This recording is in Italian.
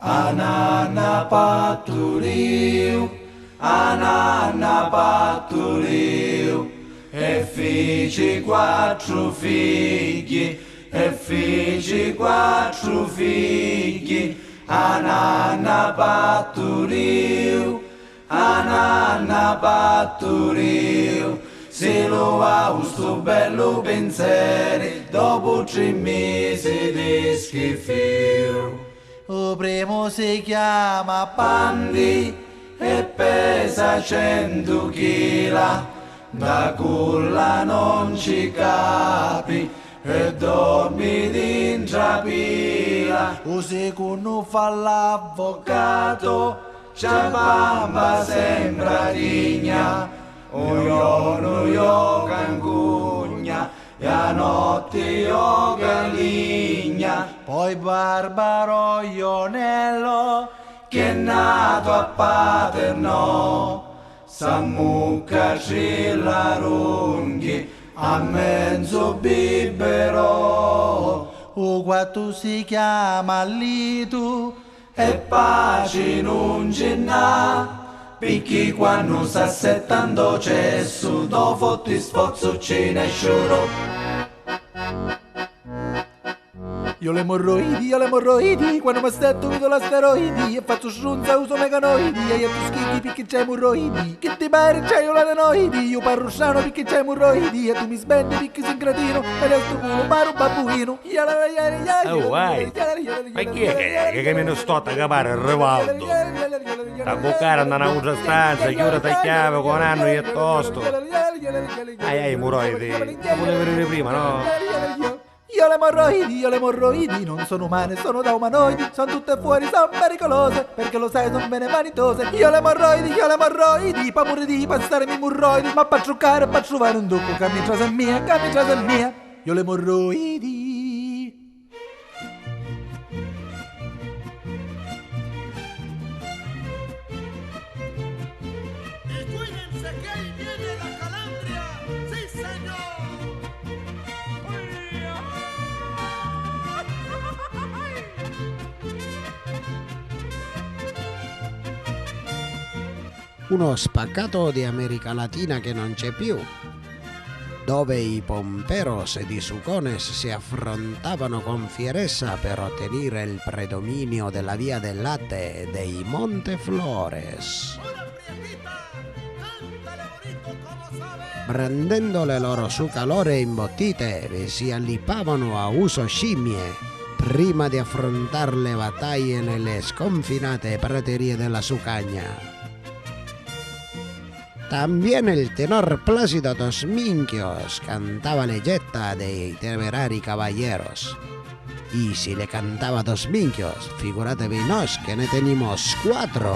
Anana pattuliu, anana pattuliu, e feci quattro figli, e feci quattro figli. Anana pattuliu, anana pattuliu, se lo ha sto bello pensiero dopo 3 mesi di schifio. Il primo si chiama Pandi e pesa 100 kg, da culla non ci capi e dormi dentro pila. Il secondo fa l'avvocato, c'ha bamba sembra digna, un giorno io cancugna e a notte io galigna. Poi Barbaro Ionello che è nato a Paternò, s'ammucca la runghi a mezzo biberò. O quattro si chiama Litu e pace non ce n'ha, perché quando sta assettando cesso dopo ti sforzo ce ne sciuro. Io le emorroidi, quando mi stetto vedo l'asteroidi e faccio strunza, uso meganoidi e io tu schicchi perché c'hai emorroidi. Che ti pare c'hai io l'adenoidi, io parlo sciano perché c'hai emorroidi e tu mi spendi perché sei un cretino e resto culo paro un babbuino. Oh, vai! Ma chi è che mi sto a capare il Rivaldo? A bucare andare a un'altra stanza, chiude a chiave con anno e tosto. Ai, emorroidi, volevo venire prima, no? Io le emorroidi non sono umane, sono da umanoidi, sono tutte fuori, sono pericolose, perché lo sai, sono bene vanitose. Io le emorroidi, paura di passare mi murroidi, ma per giocare e per trovare un ducco, cammi in casa mia. Io le emorroidi. Y cuídense que ahí viene la calandria, sí señor. Uno spaccato di America Latina che non c'è più, dove i pomperos di Sucones si affrontavano con fierezza per ottenere il predominio della via del latte dei Monteflores, brandendo le loro su calore imbottite si allipavano a uso scimmie prima di affrontare le battaglie nelle sconfinate praterie della Sucagna. También el tenor Plácido Dos Minquios cantaba leyenda de temerari caballeros. Y si le cantaba Dos Minquios, figúrate nos que no tenemos 4.